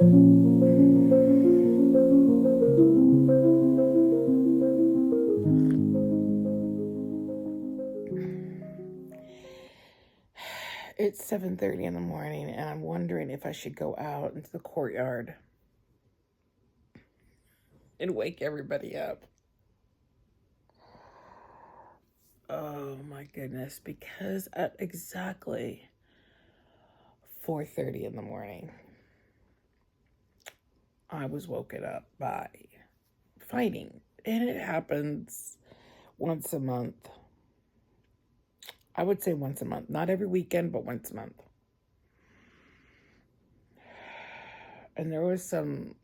It's 7:30 in the morning, and I'm wondering if I should go out into the courtyard and wake everybody up. Oh my goodness, because at exactly 4:30 in the morning, I was woken up by fighting, and it happens once a month. I would say once a month, not every weekend, but once a month. And there was some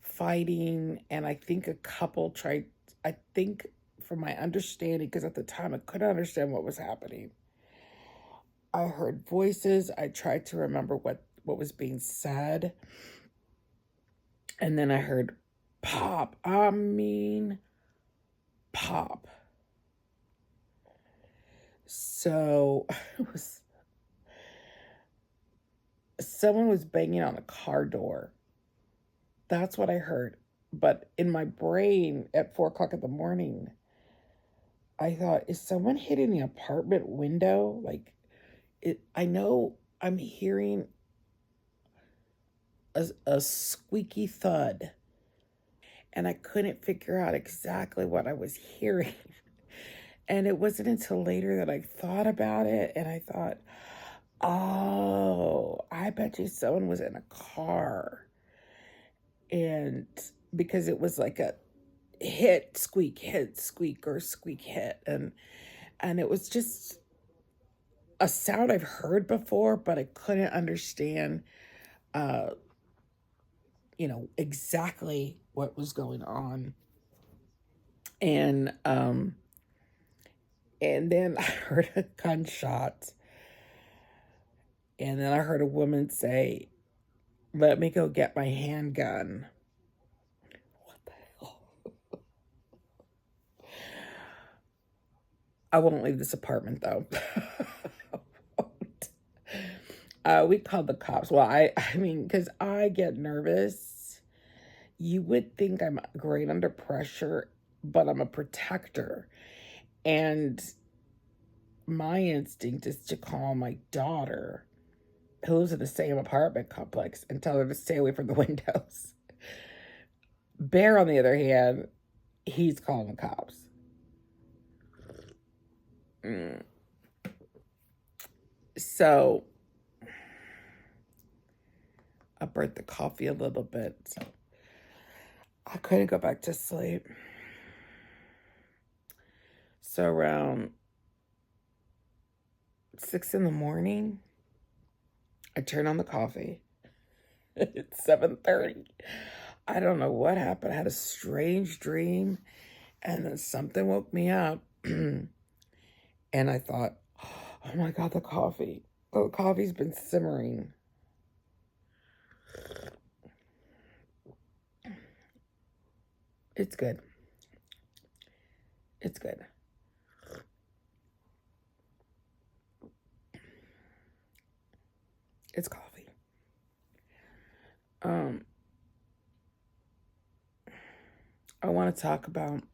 fighting, and I think a couple tried, I think from my understanding, because at the time I couldn't understand what was happening. I heard voices. I tried to remember what was being said. And then I heard pop. I mean, pop. So it was someone was banging on a car door. That's what I heard. But in my brain at 4 o'clock in the morning, I thought, is someone hitting the apartment window? Like, I know I'm hearing a squeaky thud, and I couldn't figure out exactly what I was hearing. And it wasn't until later that I thought about it, and I thought, oh, I bet you someone was in a car. And because it was like a hit, squeak, or squeak, hit. And it was just a sound I've heard before, but I couldn't understand, uh, exactly what was going on. And and then I heard a gunshot, and then I heard a woman say, "Let me go get my handgun." What the hell? I won't leave this apartment though. We called the cops. Well, I mean, because I get nervous. You would think I'm great under pressure, but I'm a protector. And my instinct is to call my daughter, who lives in the same apartment complex, and tell her to stay away from the windows. Bear, on the other hand, he's calling the cops. Mm. So I burnt the coffee a little bit. So I couldn't go back to sleep. So around 6 in the morning, I turn on the coffee. It's 7:30. I don't know what happened. I had a strange dream, and then something woke me up. And I thought, oh my God, the coffee. Oh, the coffee's been simmering. It's good. It's good. It's coffee. I want to talk about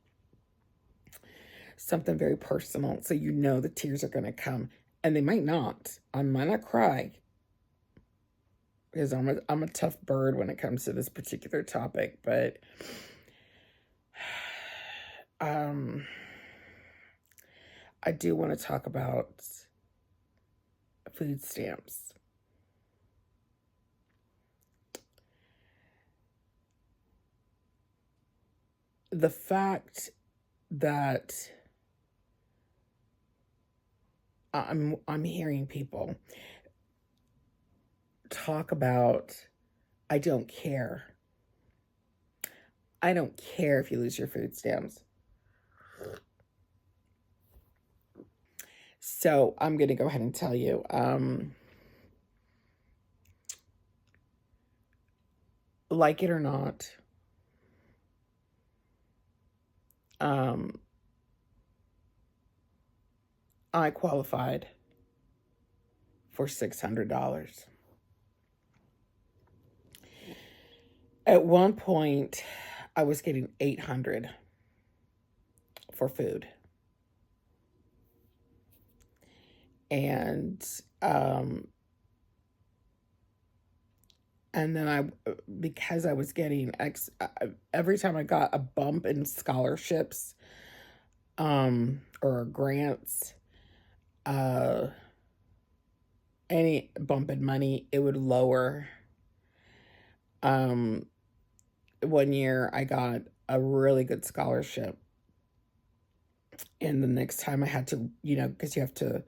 something very personal, so you know the tears are going to come, and they might not. I might not cry because I'm a tough bird when it comes to this particular topic, but I do want to talk about food stamps. The fact that I'm hearing people talk about, I don't care. I don't care if you lose your food stamps. So I'm going to go ahead and tell you, like it or not, I qualified for $600. At one point, I was getting 800 for food. And um and then because I was getting every time I got a bump in scholarships or grants, uh any bump in money, it would lower. um one year I got a really good scholarship, and the next time I had to, because you have to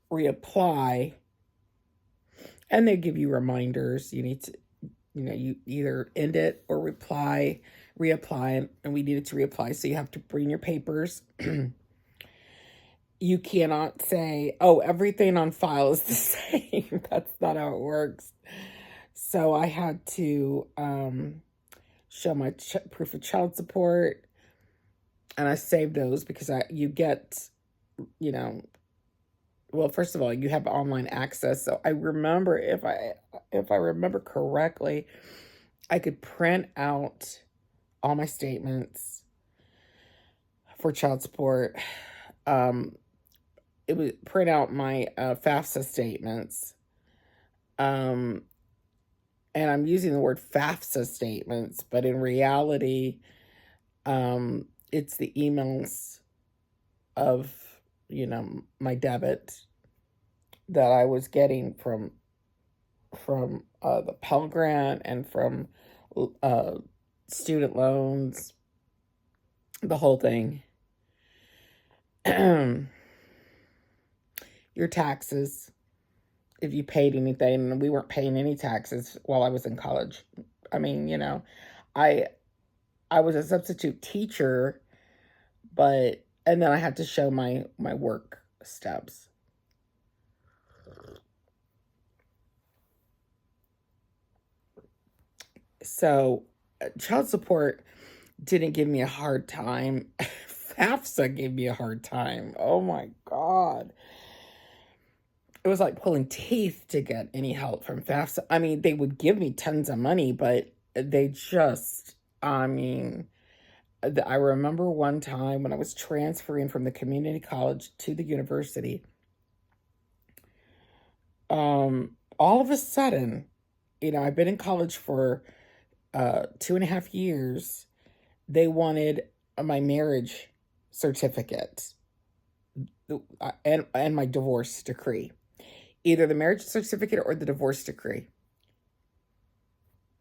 reapply, and they give you reminders. You need to, you either end it or reapply, and we needed to reapply, so you have to bring your papers. You cannot say, oh, everything on file is the same. That's not how it works. So I had to show my proof of child support, and I saved those because you get, you know, well, first of all, you have online access. So I remember, if I remember correctly, I could print out all my statements for child support. It would print out my FAFSA statements. And I'm using the word FAFSA statements, but in reality, it's the emails of, my debit that I was getting from the Pell Grant and from student loans, the whole thing. Your taxes, if you paid anything, and we weren't paying any taxes while I was in college. I mean, I I was a substitute teacher, and then I had to show my work stubs. So, child support didn't give me a hard time. FAFSA gave me a hard time. Oh my God. It was like pulling teeth to get any help from FAFSA. I mean, they would give me tons of money, but they just, I mean, I remember one time when I was transferring from the community college to the university, all of a sudden, I've been in college for 2.5 years. They wanted my marriage certificate and my divorce decree, either the marriage certificate or the divorce decree.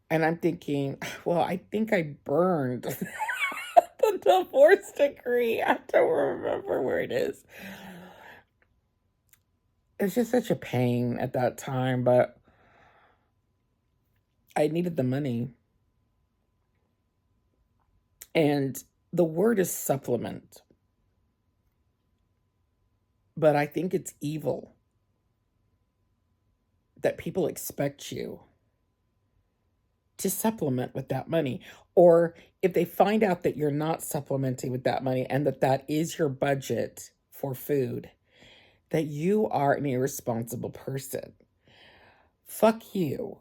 And I'm thinking, well, I think I burned the divorce decree. I don't remember where it is. It's just such a pain at that time, but I needed the money. And the word is supplement, but I think it's evil that people expect you to supplement with that money. Or if they find out that you're not supplementing with that money and that is your budget for food, that you are an irresponsible person. Fuck you.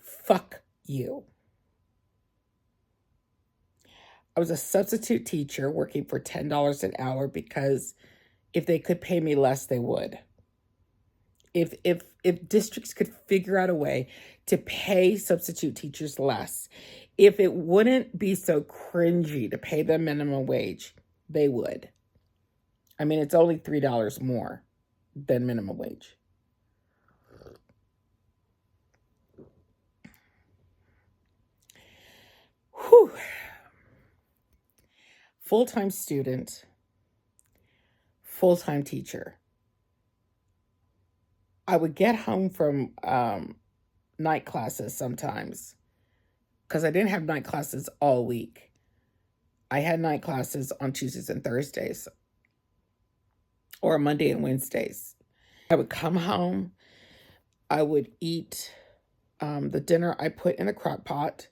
Fuck you. I was a substitute teacher working for $10 an hour because if they could pay me less, they would. If districts could figure out a way to pay substitute teachers less, if it wouldn't be so cringy to pay them minimum wage, they would. I mean, it's only $3 more than minimum wage. Whew. Full-time student, full-time teacher. I would get home from night classes sometimes because I didn't have night classes all week. I had night classes on Tuesdays and Thursdays or Monday and Wednesdays. I would come home. I would eat the dinner I put in a crock pot,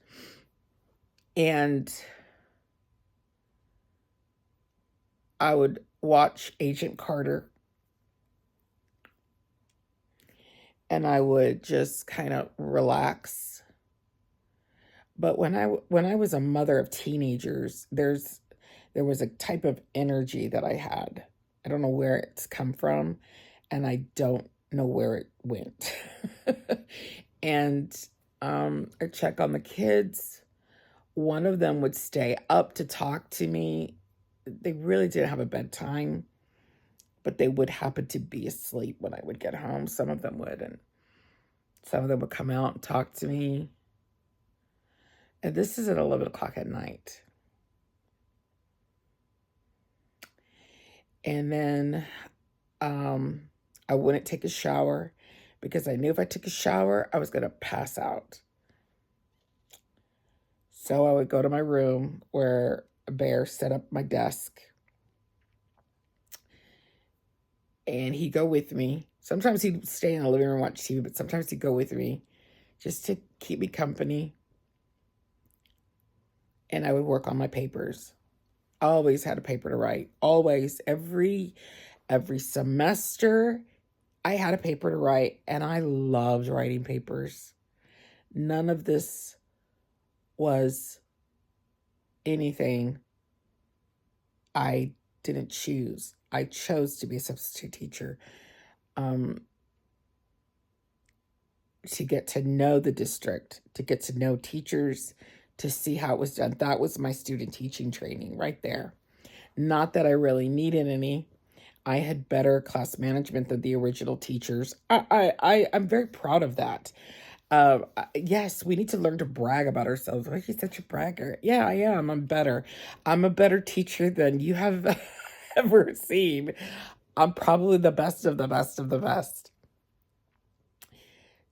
and I would watch Agent Carter, and I would just kind of relax But when I was a mother of teenagers, there was a type of energy that I had. I don't know where it's come from, and I don't know where it went. And I check on the kids. One of them would stay up to talk to me. They really didn't have a bedtime, but they would happen to be asleep when I would get home. Some of them would, and some of them would come out and talk to me. And this is at 11 o'clock at night. And then I wouldn't take a shower because I knew if I took a shower, I was going to pass out. So I would go to my room where a bear set up my desk, and he'd go with me. Sometimes he'd stay in the living room and watch TV, but sometimes he'd go with me just to keep me company. And I would work on my papers. I always had a paper to write. Always. Every semester, I had a paper to write, and I loved writing papers. None of this was anything I didn't choose. I chose to be a substitute teacher, to get to know the district, to get to know teachers, to see how it was done. That was my student teaching training right there. Not that I really needed any. I had better class management than the original teachers. I'm very proud of that. Yes, we need to learn to brag about ourselves. Oh, you're such a bragger. Yeah, I am. I'm better. I'm a better teacher than you have ever seen. I'm probably the best of the best of the best.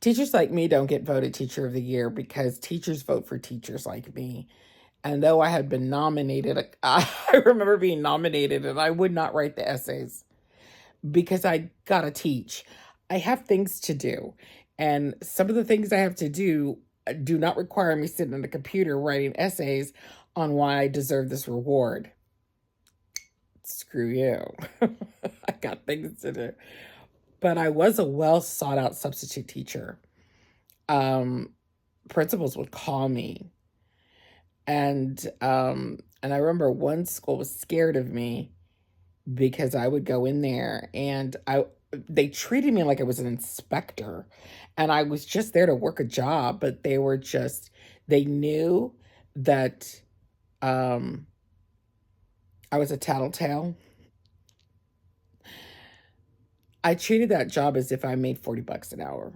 Teachers like me don't get voted Teacher of the Year because teachers vote for teachers like me. And though I had been nominated, I remember being nominated, and I would not write the essays because I gotta teach. I have things to do. And some of the things I have to do not require me sitting on a computer writing essays on why I deserve this reward. Screw you. I got things to do. But I was a well sought out substitute teacher. Principals would call me, and I remember one school was scared of me because I would go in there, and they treated me like I was an inspector, and I was just there to work a job, but they knew that I was a tattletale. I treated that job as if I made 40 bucks an hour.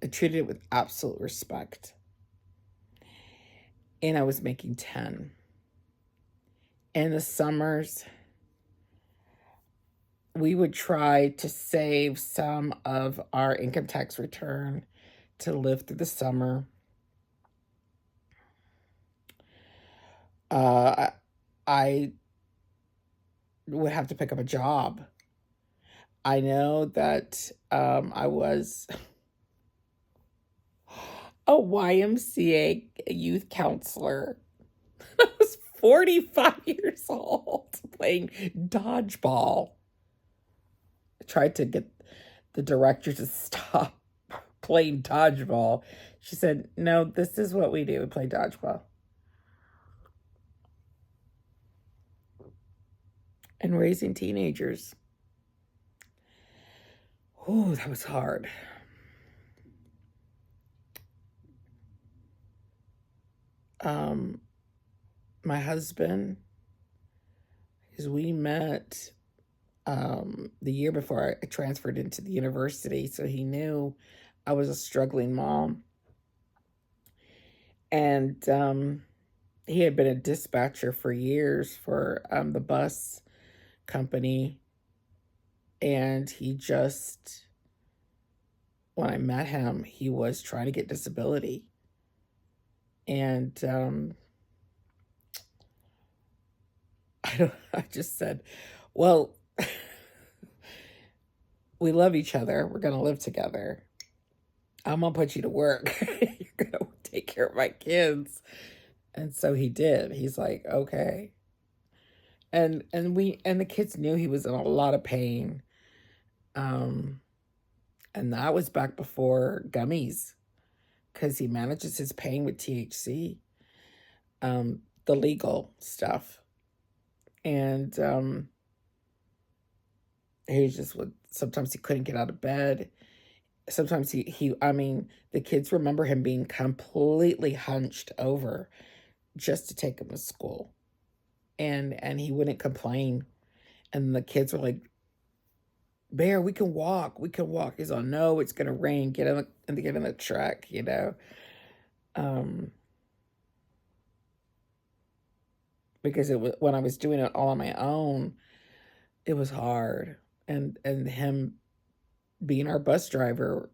I treated it with absolute respect. And I was making 10. In the summers, we would try to save some of our income tax return to live through the summer. I would have to pick up a job. I know that I was a YMCA youth counselor. I was 45 years old playing dodgeball. I tried to get the director to stop playing dodgeball. She said, "No, this is what we do. We play dodgeball." And raising teenagers. Oh, that was hard. My husband, because we met the year before I transferred into the university, so he knew I was a struggling mom. And he had been a dispatcher for years for the bus company. And when I met him, he was trying to get disability. And I just said, well, we love each other. We're going to live together. I'm going to put you to work. You're going to take care of my kids. And so he did. He's like, okay. And the kids knew he was in a lot of pain. And that was back before gummies. because he manages his pain with THC, the legal stuff. And he just would, sometimes he couldn't get out of bed. Sometimes I mean, the kids remember him being completely hunched over just to take him to school. And he wouldn't complain. And the kids were like, Bear, we can walk. We can walk. He's like, no, it's gonna rain. Get in the truck, you know. Um, because it was, when I was doing it all on my own, it was hard. And him being our bus driver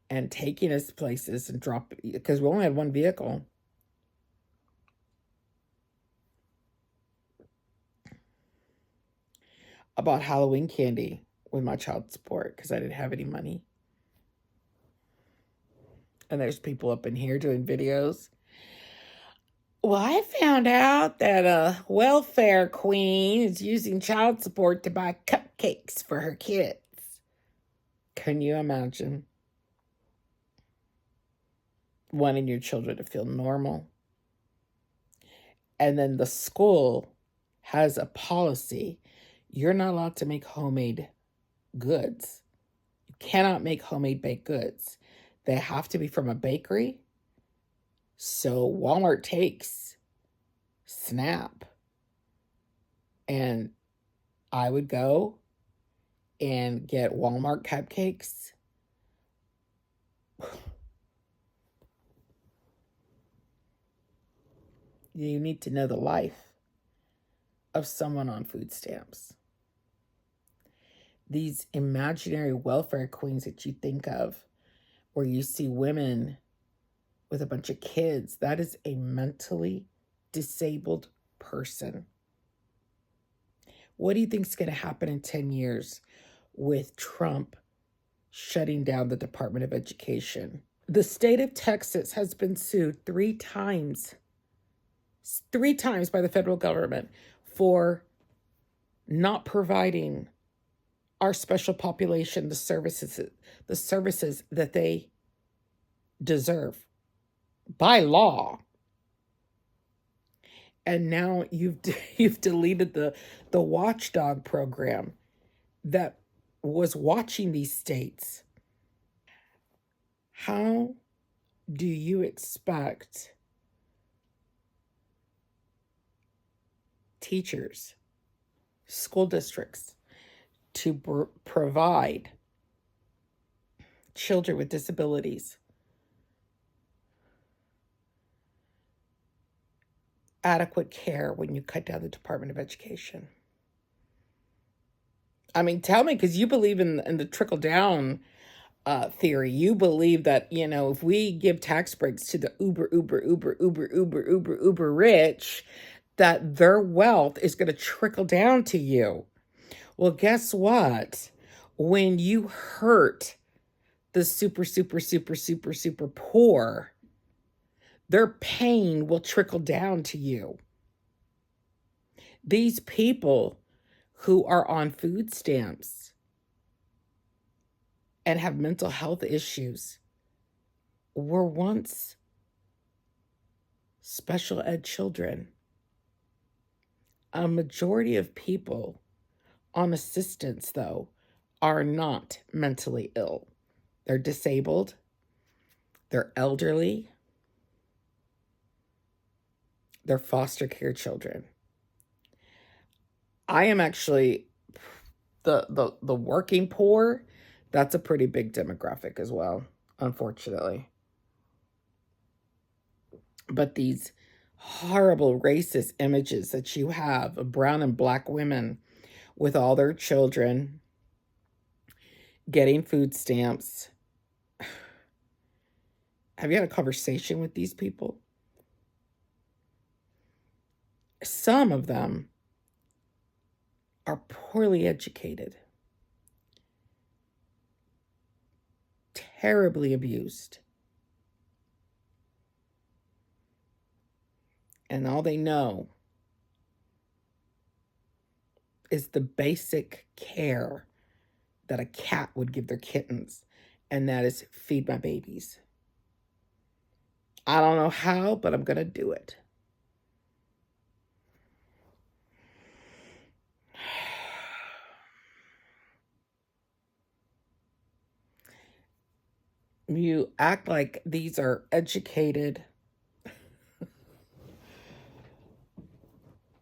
and taking us places and drop, because we only had one vehicle. I bought Halloween candy with my child support because I didn't have any money. And there's people up in here doing videos. Well, I found out that a welfare queen is using child support to buy cupcakes for her kids. Can you imagine wanting your children to feel normal? And then the school has a policy. You're not allowed to make homemade goods. You cannot make homemade baked goods. They have to be from a bakery. So Walmart takes Snap. And I would go and get Walmart cupcakes. You need to know the life of someone on food stamps. These imaginary welfare queens that you think of, where you see women with a bunch of kids, that is a mentally disabled person. What do you think is going to happen in 10 years with Trump shutting down the Department of Education? The state of Texas has been sued 3 times by the federal government for not providing our special population the services that they deserve by law. And now you've deleted the watchdog program that was watching these states. How do you expect teachers, school districts to provide children with disabilities adequate care when you cut down the Department of Education? I mean, tell me, because you believe in the trickle down theory. You believe that, you know, if we give tax breaks to the uber rich, that their wealth is going to trickle down to you. Well, guess what? When you hurt the super poor, their pain will trickle down to you. These people who are on food stamps and have mental health issues were once special ed children. A majority of people on assistance, though, are not mentally ill. They're disabled, they're elderly, they're foster care children. I am actually the working poor. That's a pretty big demographic as well, unfortunately. But these horrible racist images that you have of brown and black women with all their children getting food stamps. Have you had a conversation with these people? Some of them are poorly educated, terribly abused. And all they know is the basic care that a cat would give their kittens, and that is feed my babies. I don't know how, but I'm going to do it. You act like these are educated,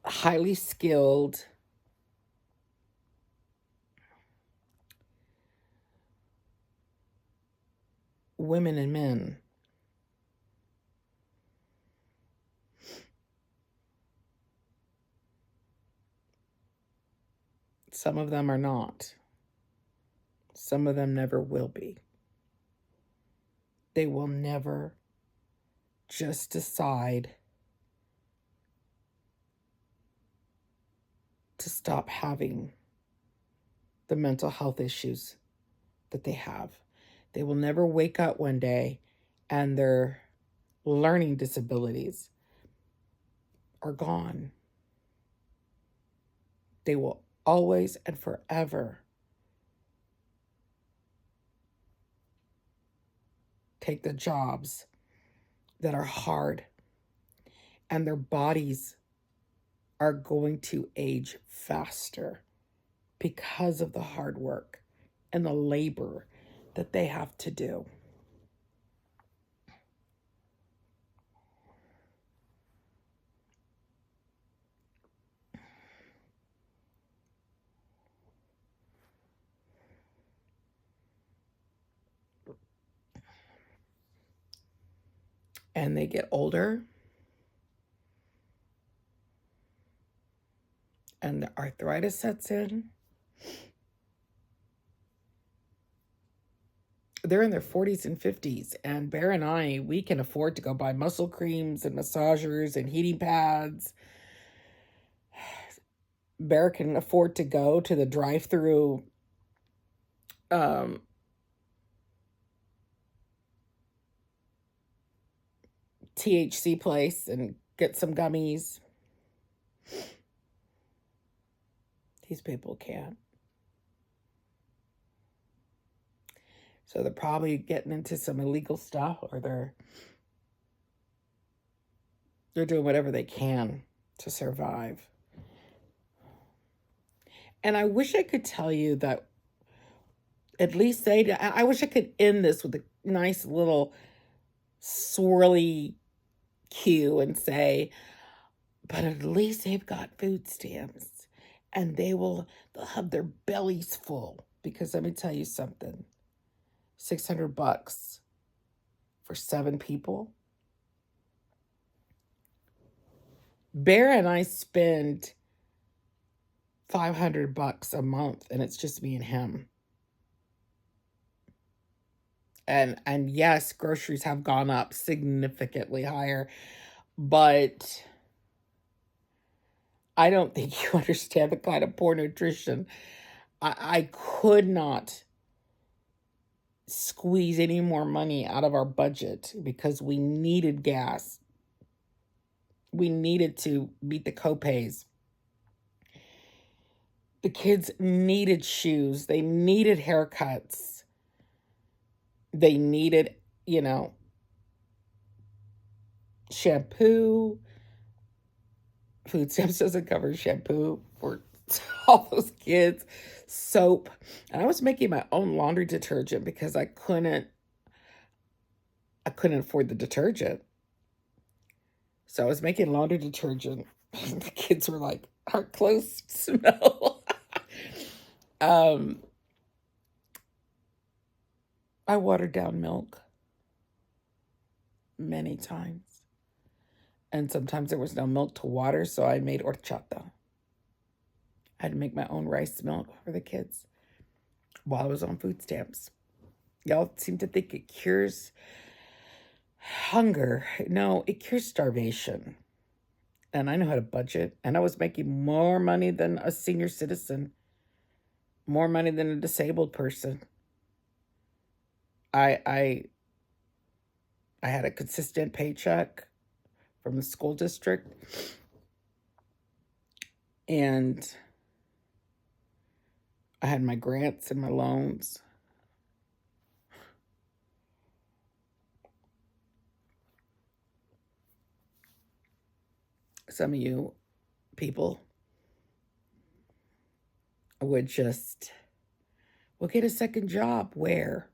highly skilled women and men. Some of them are not. Some of them never will be. They will never just decide to stop having the mental health issues that they have. They will never wake up one day and their learning disabilities are gone. They will always and forever take the jobs that are hard, and their bodies are going to age faster because of the hard work and the labor that they have to do. And they get older, and the arthritis sets in. They're in their 40s and 50s, and Bear and I, we can afford to go buy muscle creams and massagers and heating pads. Bear can afford to go to the drive-through THC place and get some gummies. These people can't. So they're probably getting into some illegal stuff, or they're doing whatever they can to survive. And I wish I could tell you that, at least I wish I could end this with a nice little swirly cue and say, but at least they've got food stamps and they'll have their bellies full. Because let me tell you something, $600 for 7 people. Bear and I spend $500 a month, and it's just me and him. And yes, groceries have gone up significantly higher, but I don't think you understand the kind of poor nutrition. I could not squeeze any more money out of our budget because we needed gas. We needed to meet the copays. The kids needed shoes. They needed haircuts. They needed, shampoo. Food stamps doesn't cover shampoo for all those kids. Soap. And I was making my own laundry detergent because I couldn't afford the detergent. So I was making laundry detergent. The kids were like, our clothes smell. I watered down milk many times. And sometimes there was no milk to water, so I made horchata. I had to make my own rice milk for the kids while I was on food stamps. Y'all seem to think it cures hunger. No, it cures starvation. And I know how to budget. And I was making more money than a senior citizen, more money than a disabled person. I had a consistent paycheck from the school district, and I had my grants and my loans. some of you people would just, well, get a second job. Where?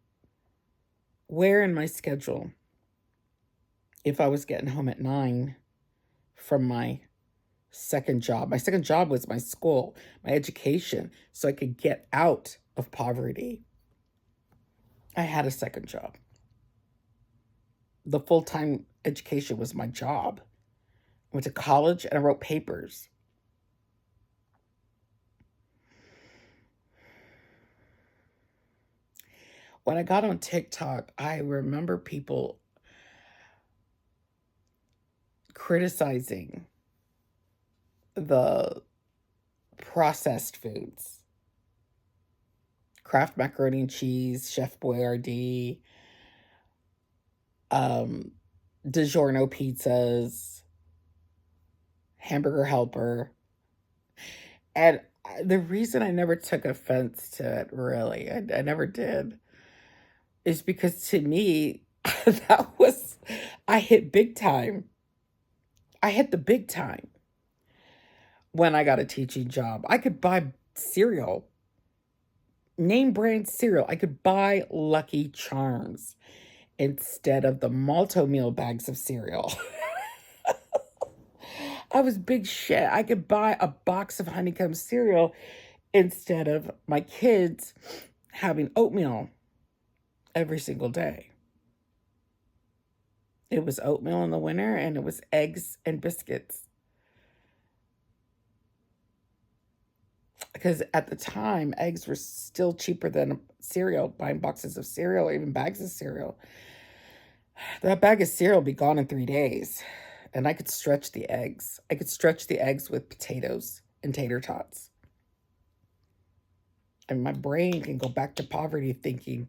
Where in my schedule? If I was getting home at 9 from my second job was my school, my education, so I could get out of poverty. I had a second job. The full-time education was my job. I went to college and I wrote papers. When I got on TikTok, I remember people criticizing the processed foods. Kraft macaroni and cheese, Chef Boyardee, DiGiorno pizzas, Hamburger Helper. And the reason I never took offense to it, really, I never did, is because to me, I hit big time. I hit the big time when I got a teaching job. I could buy cereal, name brand cereal. I could buy Lucky Charms instead of the Malto-Meal bags of cereal. I was big shit. I could buy a box of honeycomb cereal instead of my kids having oatmeal every single day. It was oatmeal in the winter and it was eggs and biscuits. Because at the time, eggs were still cheaper than cereal, buying boxes of cereal or even bags of cereal. That bag of cereal would be gone in 3 days. And I could stretch the eggs. I could stretch the eggs with potatoes and tater tots. And my brain can go back to poverty thinking.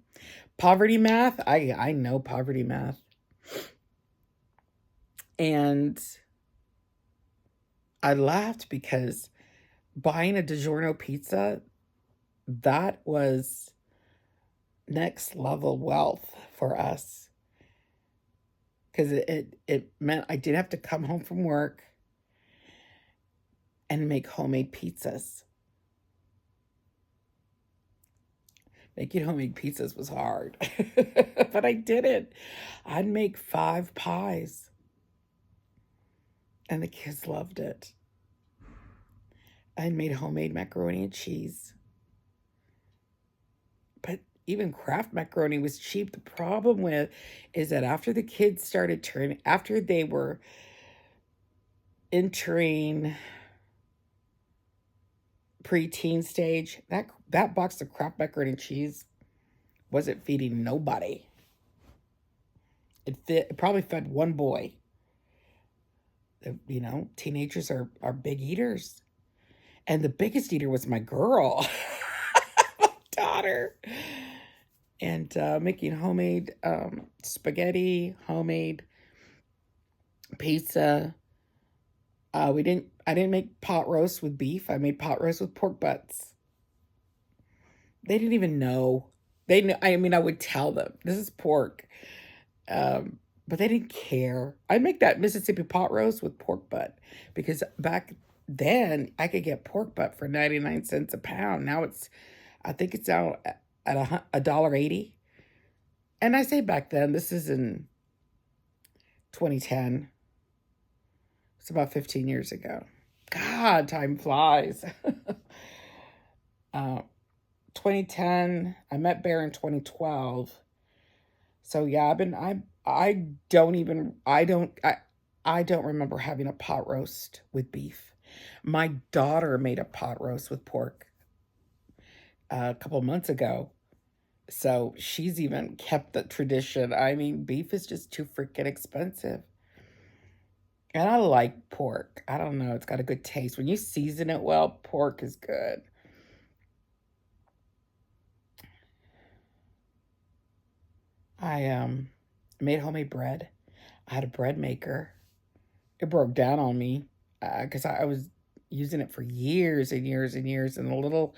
Poverty math? I know poverty math. And I laughed because buying a DiGiorno pizza, that was next level wealth for us. Because it meant I didn't have to come home from work and make homemade pizzas. Making homemade pizzas was hard, but I did it. I'd make 5 pies, and the kids loved it. I made homemade macaroni and cheese. But even Kraft macaroni was cheap. The problem with is that after the kids started after they were entering preteen stage, that box of Kraft macaroni and cheese wasn't feeding nobody. It probably fed one boy. You know, teenagers are big eaters. And the biggest eater was my girl, my daughter. And making homemade spaghetti, homemade pizza. I didn't make pot roast with beef. I made pot roast with pork butts. They didn't even know. They knew. I mean, I would tell them this is pork, but they didn't care. I'd make that Mississippi pot roast with pork butt because back then I could get pork butt for 99 cents a pound. Now I think it's out at $1.80. And I say back then, this is in 2010. It's about 15 years ago. God, time flies. 2010, I met Bear in 2012. So yeah, I don't remember having a pot roast with beef. My daughter made a pot roast with pork a couple months ago. So she's even kept the tradition. I mean, beef is just too freaking expensive. And I like pork. I don't know. It's got a good taste. When you season it well, pork is good. I made homemade bread. I had a bread maker. It broke down on me because I was using it for years and years and years, and a little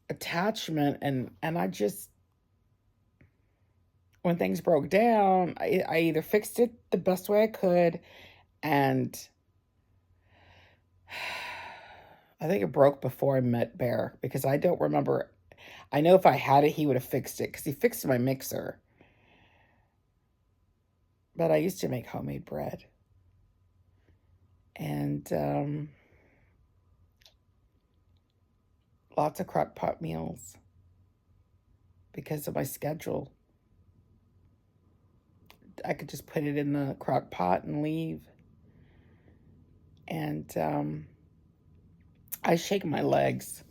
attachment, and I just, when things broke down, I either fixed it the best way I could and I think it broke before I met Bear because I don't remember. I know if I had it, he would have fixed it because he fixed my mixer. But I used to make homemade bread. And lots of crock pot meals because of my schedule. I could just put it in the crock pot and leave. And I shake my legs.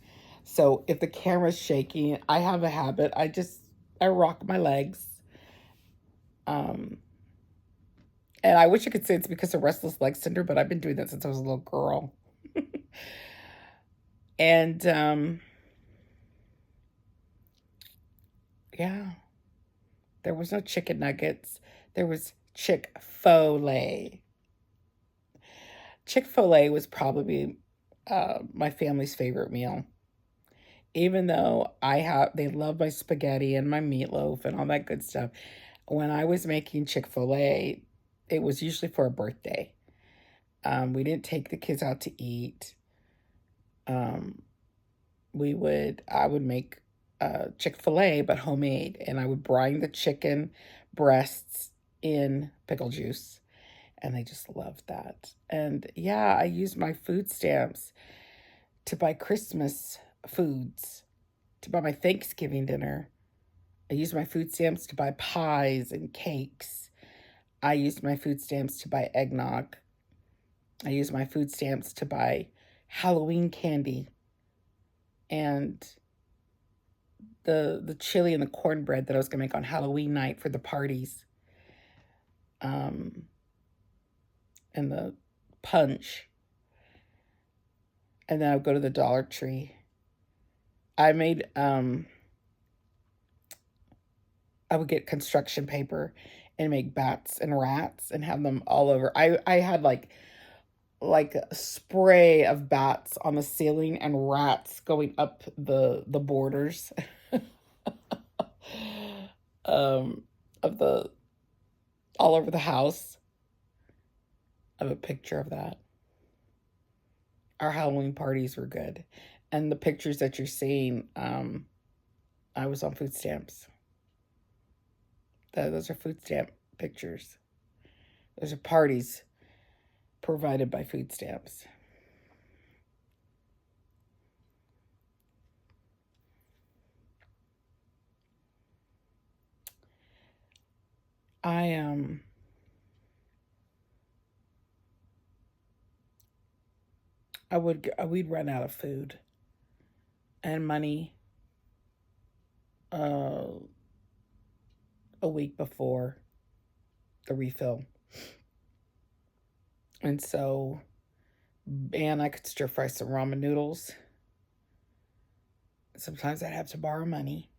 So if the camera's shaking, I have a habit. I rock my legs. Um, and I wish I could say it's because of restless leg syndrome, but I've been doing that since I was a little girl. And yeah, there was no chicken nuggets. There was Chick-fil-A. Chick-fil-A was probably my family's favorite meal. Even though they love my spaghetti and my meatloaf and all that good stuff. When I was making Chick-fil-A, it was usually for a birthday. We didn't take the kids out to eat. Um, I would make Chick-fil-A, but homemade, and I would brine the chicken breasts in pickle juice, and they just loved that. And yeah, I used my food stamps to buy Christmas foods, to buy my Thanksgiving dinner. I used my food stamps to buy pies and cakes. I used my food stamps to buy eggnog. I used my food stamps to buy Halloween candy and the chili and the cornbread that I was going to make on Halloween night for the parties. Um, and the punch. And then I would go to the Dollar Tree. I made I would get construction paper and make bats and rats and have them all over. I had like a spray of bats on the ceiling and rats going up the borders um of the all over the house. I have a picture of that. Our Halloween parties were good. And the pictures that you're seeing, I was on food stamps. Those are food stamp pictures. Those are parties provided by food stamps. I we'd run out of food and money uh a week before the refill. And so, and I could stir fry some ramen noodles. Sometimes I'd have to borrow money.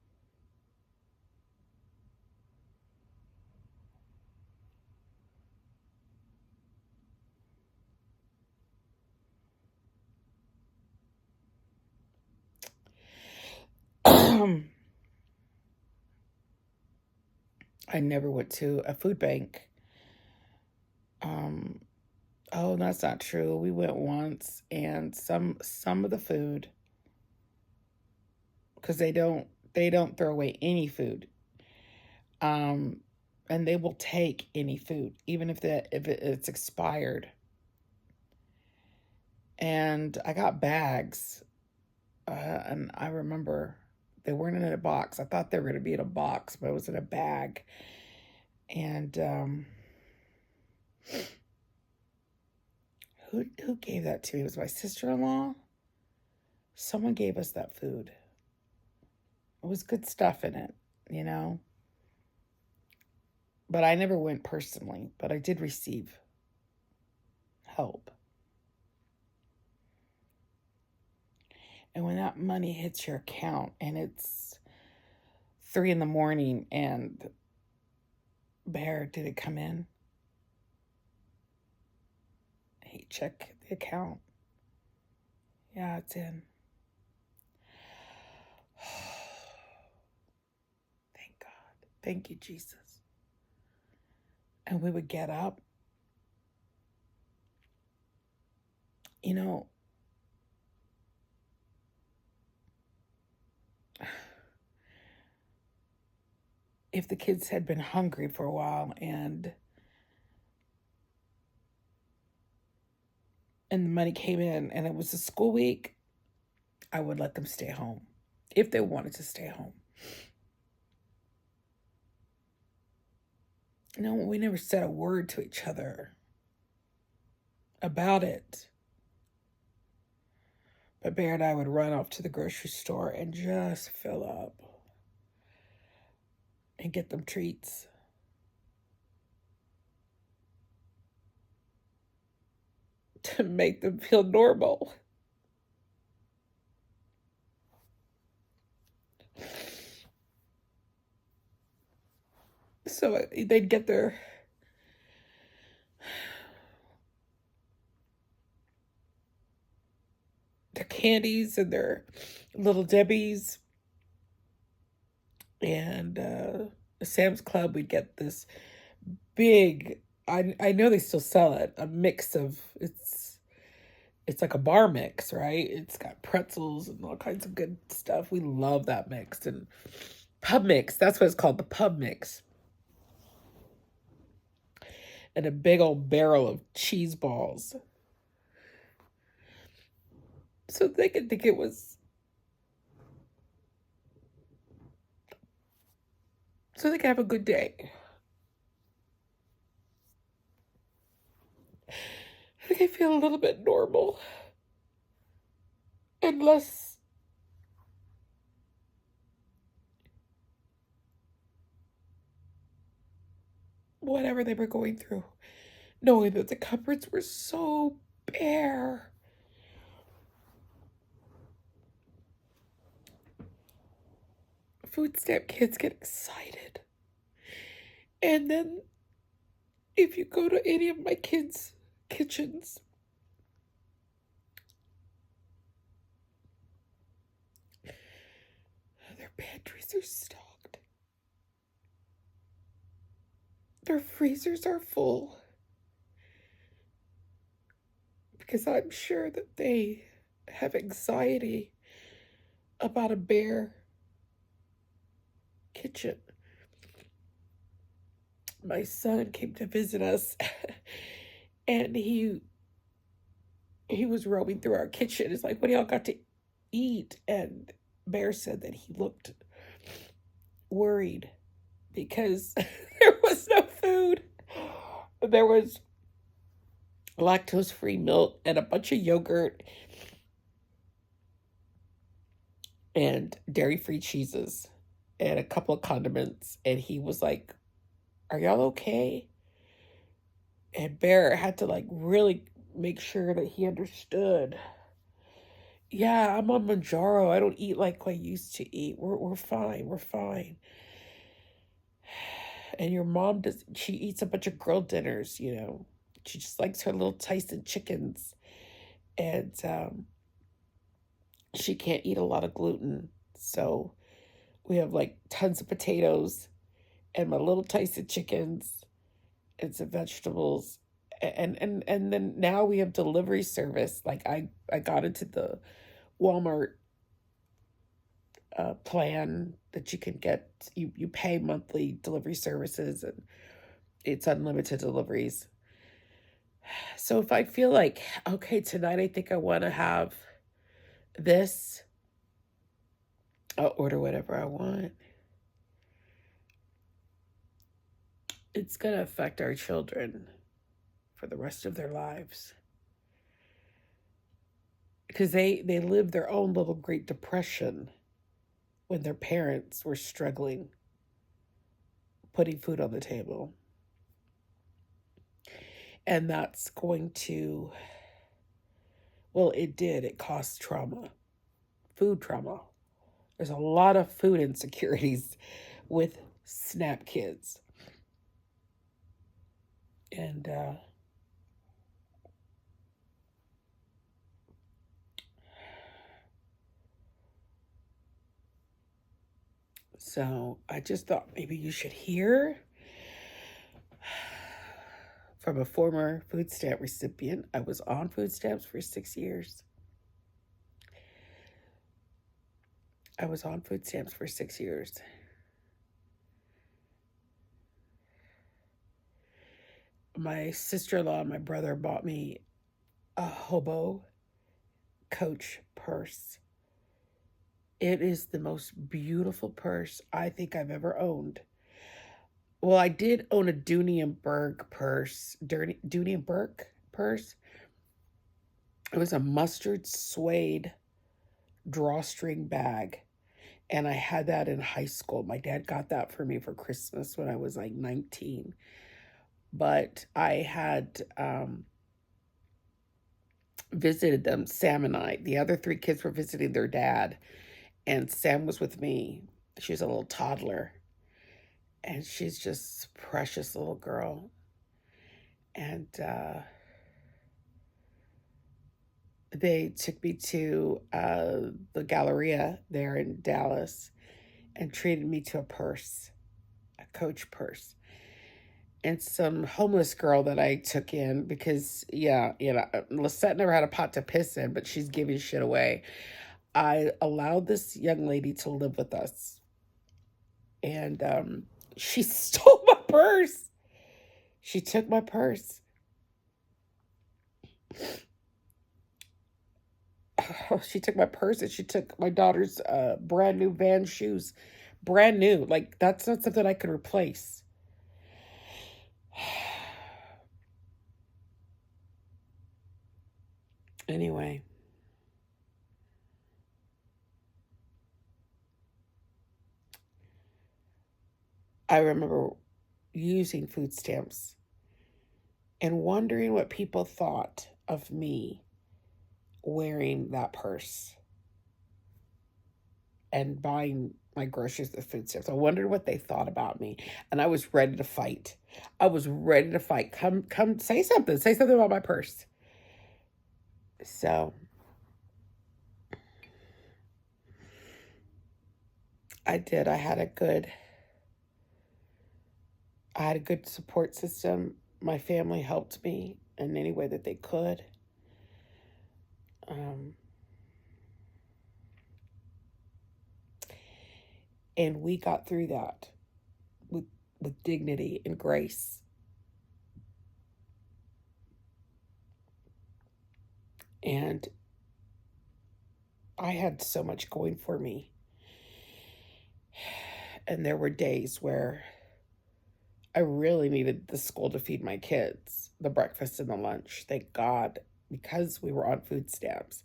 I never went to a food bank. Um, oh, that's not true. We went once, and some of the food, because they don't throw away any food. Um, and they will take any food, even if it's expired. And I got bags, and I remember they weren't in a box. I thought they were going to be in a box, but it was in a bag. And who gave that to me? It was my sister-in-law. Someone gave us that food. It was good stuff in it, you know. But I never went personally, but I did receive help. And when that money hits your account and it's 3 in the morning and Bear, did it come in? Hey, check the account. Yeah, it's in. Thank God. Thank you, Jesus. And we would get up You know, if the kids had been hungry for a while and the money came in and it was a school week, I would let them stay home if they wanted to stay home. No, we never said a word to each other about it. But Bear and I would run off to the grocery store and just fill up and get them treats to make them feel normal. So they'd get their candies and their little Debbie's and Sam's Club. We'd get this big. I know they still sell it. A mix of it's like a bar mix, right? It's got pretzels and all kinds of good stuff. We love that mix and pub mix. That's what it's called, the pub mix. And a big old barrel of cheese balls. So they could think it was. So they could have a good day. They could feel a little bit normal. And less whatever they were going through. Knowing that the cupboards were so bare. Food stamp kids get excited. And then if you go to any of my kids' kitchens, their pantries are stocked. Their freezers are full. Because I'm sure that they have anxiety about a bare kitchen. My son came to visit us and he was roaming through our kitchen. It's like, what do y'all got to eat? And Bear said that he looked worried because there was no food. There was lactose-free milk and a bunch of yogurt and dairy-free cheeses and a couple of condiments. And he was like, are y'all okay? And Bear had to like really make sure that he understood. Yeah, I'm on Manjaro. I don't eat like I used to eat. We're fine. We're fine. And your mom does. She eats a bunch of grilled dinners. She just likes her little Tyson chickens, and she can't eat a lot of gluten. So we have like tons of potatoes and my little Tyson chickens and some vegetables. And then now we have delivery service. Like I got into the Walmart plan that you can get. You pay monthly delivery services and it's unlimited deliveries. So if I feel like, okay, tonight I think I want to have this, I'll order whatever I want. It's going to affect our children for the rest of their lives. Because they lived their own little Great Depression when their parents were struggling putting food on the table. And that's going to, well, it did. It caused trauma, food trauma. There's a lot of food insecurities with SNAP kids. And so I just thought maybe you should hear from a former food stamp recipient. I was on food stamps for 6 years. I was on food stamps for 6 years. My sister-in-law and my brother bought me a hobo Coach purse. It is the most beautiful purse I think I've ever owned. Well, I did own a Dooney and Burke purse. Dooney and Burke purse. It was a mustard suede drawstring bag. And I had that in high school. My dad got that for me for Christmas when I was like 19. But I had visited them, Sam and I. The other three kids were visiting their dad. And Sam was with me. She was a little toddler. And she's just a precious little girl. And they took me to the Galleria there in Dallas and treated me to a purse, a Coach purse. And some homeless girl that I took in because, yeah, Lisette never had a pot to piss in, but she's giving shit away. I allowed this young lady to live with us. And she stole my purse. She took my purse. She took my purse and she took my daughter's brand new Van shoes. Brand new. Like, that's not something I could replace. Anyway. I remember using food stamps and wondering what people thought of me wearing that purse and buying my groceries with food stamps. I wondered what they thought about me, and I was ready to fight. I was ready to fight. Come, say something. Say something about my purse. So I did. I had a good support system. My family helped me in any way that they could. And we got through that with dignity and grace. And I had so much going for me. And there were days where I really needed the school to feed my kids, the breakfast and the lunch. Thank God, because we were on food stamps.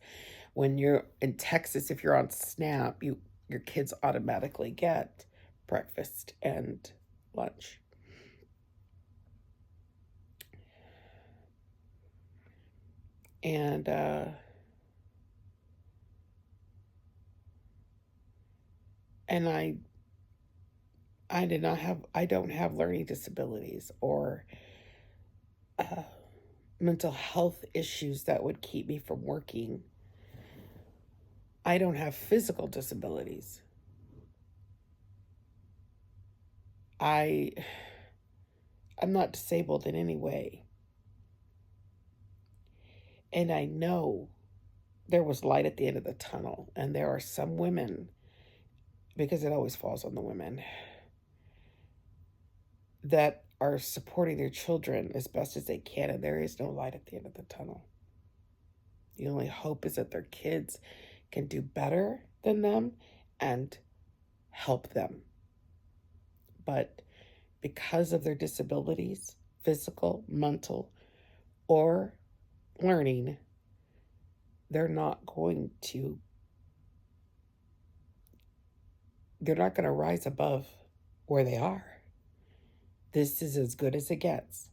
When you're in Texas, if you're on SNAP, your kids automatically get breakfast and lunch. And I don't have learning disabilities or mental health issues that would keep me from working. I don't have physical disabilities. I'm not disabled in any way. And I know there was light at the end of the tunnel. And there are some women, because it always falls on the women, that are supporting their children as best as they can. And there is no light at the end of the tunnel. The only hope is that their kids can do better than them and help them. But because of their disabilities, physical, mental, or learning, they're not going to rise above where they are. This is as good as it gets.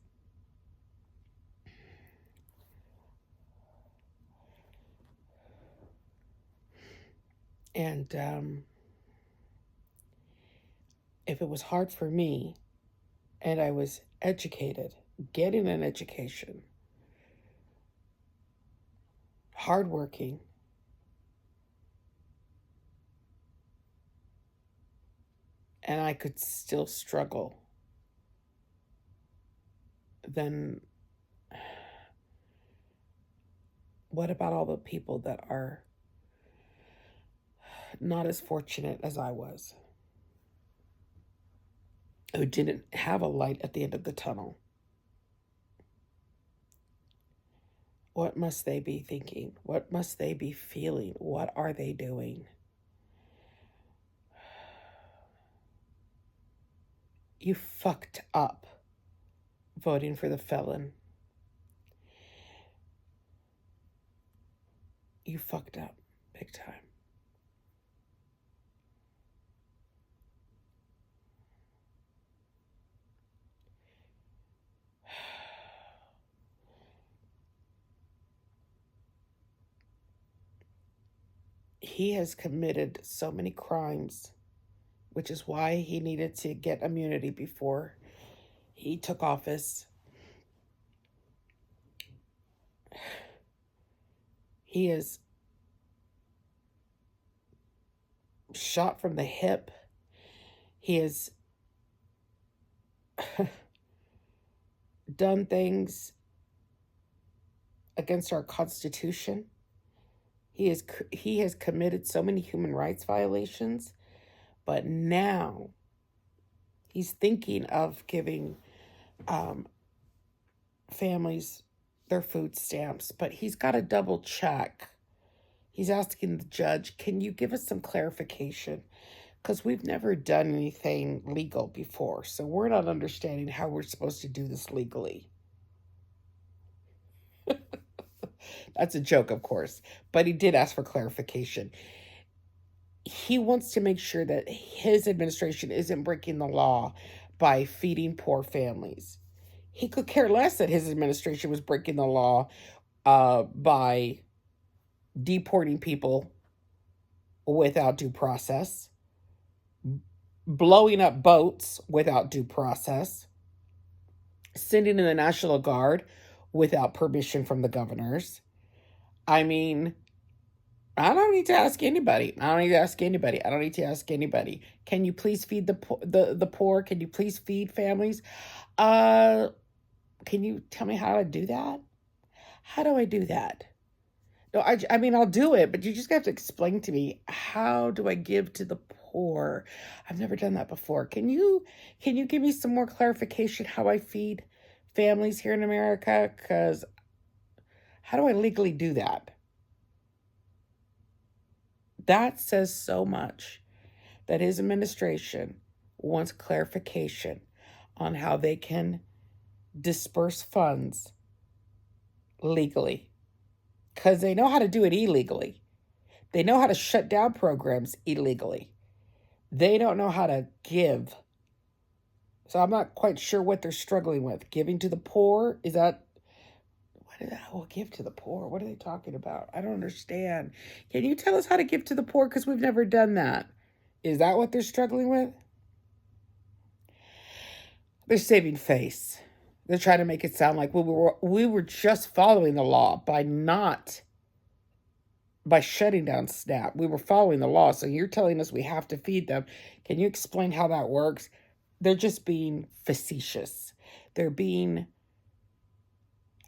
And if it was hard for me and I was educated, getting an education, hardworking, and I could still struggle, then What about all the people that are not as fortunate as I was, who didn't have a light at the end of the tunnel? What must they be thinking? What must they be feeling? What are they doing? You fucked up voting for the felon. You fucked up big time. He has committed so many crimes, which is why he needed to get immunity before he took office. He is shot from the hip. He has done things against our Constitution. He has committed so many human rights violations, but now he's thinking of giving families their food stamps, but he's got to double check. He's asking the judge, can you give us some clarification? Because we've never done anything legal before, so we're not understanding how we're supposed to do this legally. That's a joke, of course, but he did ask for clarification. He wants to make sure that his administration isn't breaking the law by feeding poor families. He could care less that his administration was breaking the law by deporting people without due process, blowing up boats without due process, sending in the National Guard without permission from the governors. I mean, I don't need to ask anybody. I don't need to ask anybody. I don't need to ask anybody. Can you please feed the poor? Can you please feed families? Can you tell me how to do that? How do I do that? No, I mean, I'll do it, but you just have to explain to me, how do I give to the poor? I've never done that before. Can you give me some more clarification how I feed families here in America? Because how do I legally do that? That says so much that his administration wants clarification on how they can disperse funds legally, because they know how to do it illegally. They know how to shut down programs illegally. They don't know how to give. So I'm not quite sure what they're struggling with. Giving to the poor? Is that, what is that? Well, give to the poor. What are they talking about? I don't understand. Can you tell us how to give to the poor? Because we've never done that. Is that what they're struggling with? They're saving face. They're trying to make it sound like we were just following the law by shutting down SNAP. We were following the law. So you're telling us we have to feed them. Can you explain how that works? They're just being facetious. They're being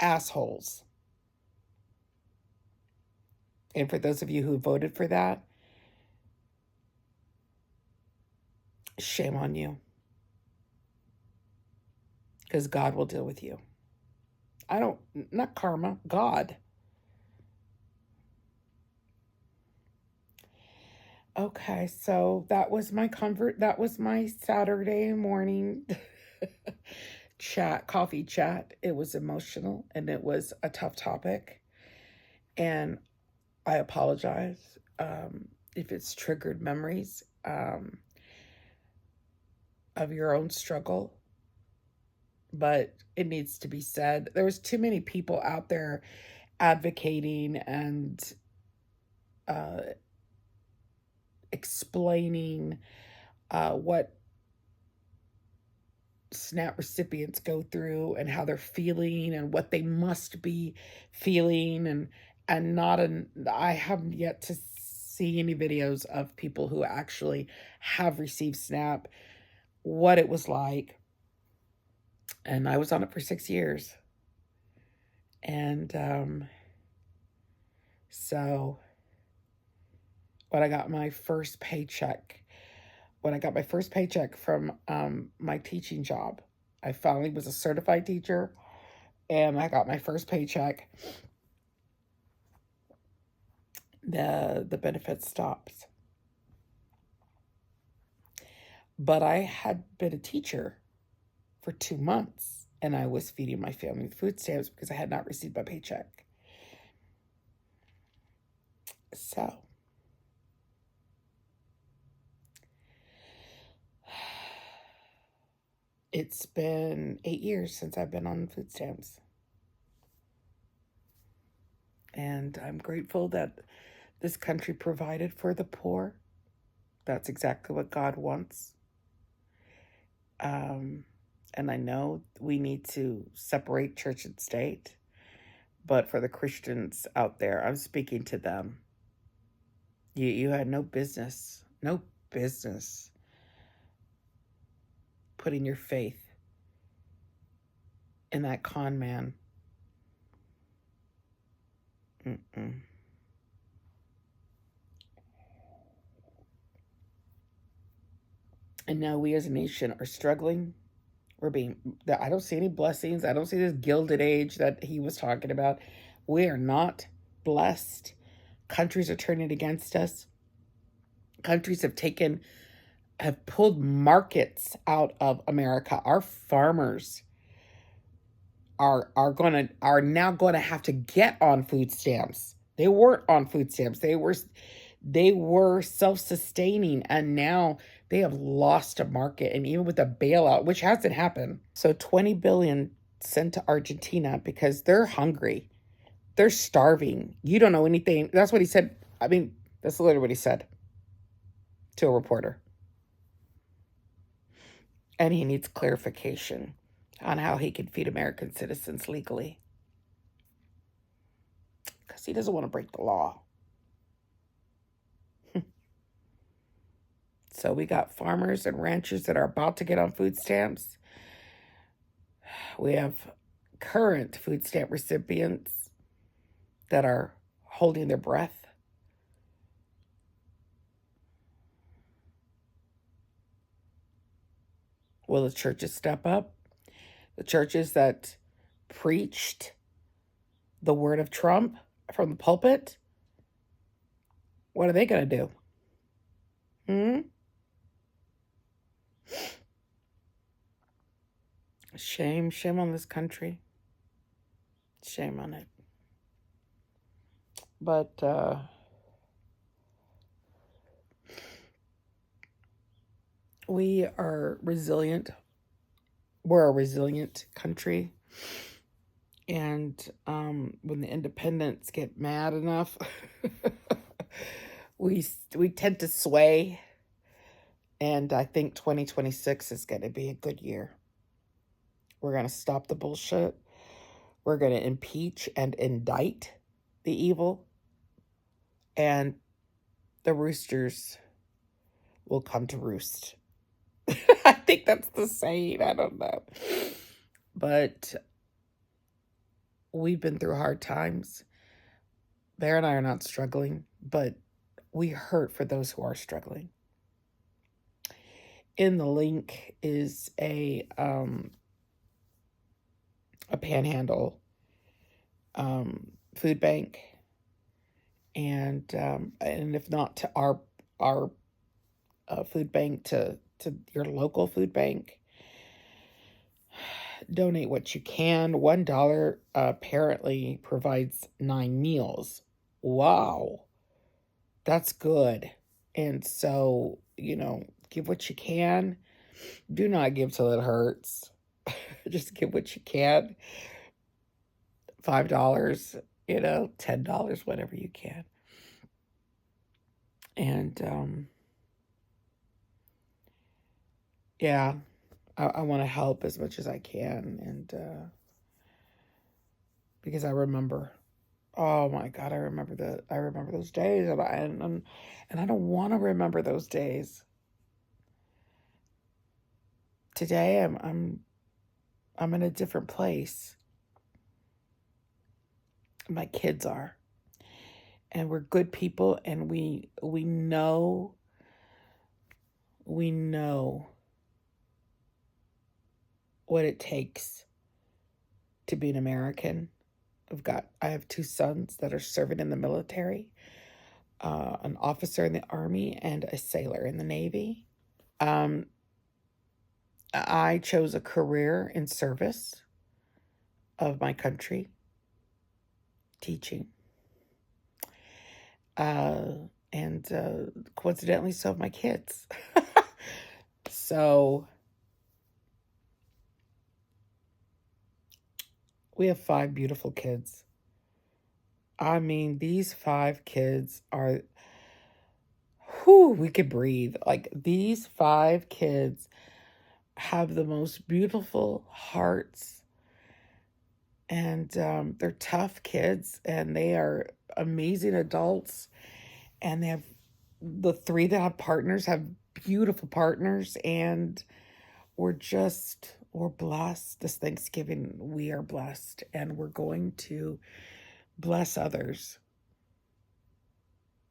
assholes. And for those of you who voted for that, shame on you. Because God will deal with you. Not karma, God. Okay, so that was my Saturday morning coffee chat. It was emotional and it was a tough topic. And I apologize if it's triggered memories of your own struggle. But it needs to be said. There was too many people out there advocating and explaining what SNAP recipients go through and how they're feeling and what they must be feeling, and I haven't yet to see any videos of people who actually have received SNAP, what it was like. And I was on it for 6 years. And So when I got my first paycheck, from my teaching job, I finally was a certified teacher, and I got my first paycheck. The benefit stops. But I had been a teacher for 2 months, and I was feeding my family with food stamps because I had not received my paycheck. So it's been 8 years since I've been on food stamps. And I'm grateful that this country provided for the poor. That's exactly what God wants. And I know we need to separate church and state, but for the Christians out there, I'm speaking to them. You had no business putting your faith in that con man. Mm-mm. And now we as a nation are struggling. I don't see any blessings. I don't see this gilded age that he was talking about. We are not blessed. Countries are turning against us. Countries have pulled markets out of America. Our farmers are now going to have to get on food stamps. They weren't on food stamps. They were self-sustaining, and now they have lost a market. And even with the bailout, which hasn't happened, so 20 billion sent to Argentina because they're hungry, they're starving. You don't know anything. That's what he said. I mean, that's literally what he said to a reporter. And he needs clarification on how he can feed American citizens legally, because he doesn't want to break the law. So we got farmers and ranchers that are about to get on food stamps. We have current food stamp recipients that are holding their breath. Will the churches step up? The churches that preached the word of Trump from the pulpit, what are they going to do? Shame on this country. Shame on it. But we are resilient. We're a resilient country. And when the independents get mad enough, we tend to sway. And I think 2026 is going to be a good year. We're going to stop the bullshit. We're going to impeach and indict the evil. And the roosters will come to roost. I think that's the saying. I don't know. But we've been through hard times. Bear and I are not struggling, but we hurt for those who are struggling. In the link is a Panhandle food bank, and if not to our food bank, to your local food bank. Donate what you can. $1 apparently provides 9 meals. Wow, that's good. And so, give what you can. Do not give till it hurts. Just give what you can. $5, $10, whatever you can. And yeah, I want to help as much as I can. And because I remember, oh my God, I remember those days, and I don't want to remember those days. Today I'm in a different place. My kids are. and we're good people, and we know what it takes to be an American. I have two sons that are serving in the military, an officer in the Army and a sailor in the Navy. Um, I chose a career in service of my country, teaching. And coincidentally, so have my kids. So we have 5 beautiful kids. I mean, these 5 kids are, whew, we could breathe. Like, these 5 kids have the most beautiful hearts, and they're tough kids, and they are amazing adults, and they have, the 3 that have partners have beautiful partners, and we're blessed. This Thanksgiving, we are blessed, and we're going to bless others.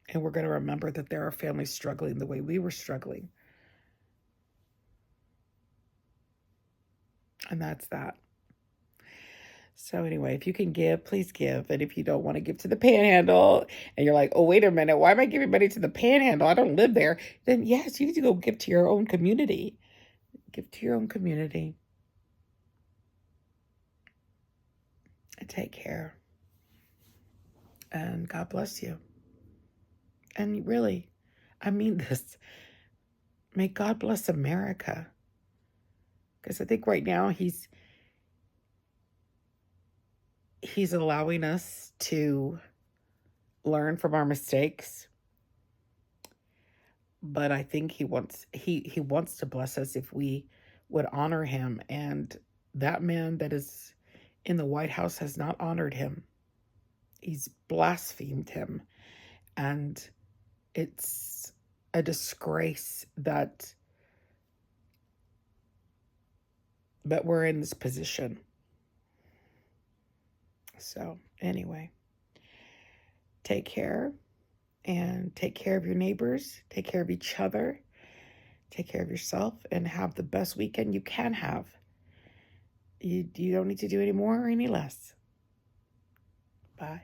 And we're going to remember that there are families struggling the way we were struggling. And that's that. So anyway, if you can give, please give. And if you don't want to give to the Panhandle, and you're like, oh, wait a minute, why am I giving money to the Panhandle? I don't live there. Then yes, you need to go give to your own community. Give to your own community. And take care. And God bless you. And really, I mean this. May God bless America. Because I think right now he's allowing us to learn from our mistakes. But I think he wants to bless us if we would honor him. And that man that is in the White House has not honored him. He's blasphemed him. And it's a disgrace that we're in this position. So anyway, take care, and take care of your neighbors, take care of each other, take care of yourself, and have the best weekend you can have. You don't need to do any more or any less. Bye.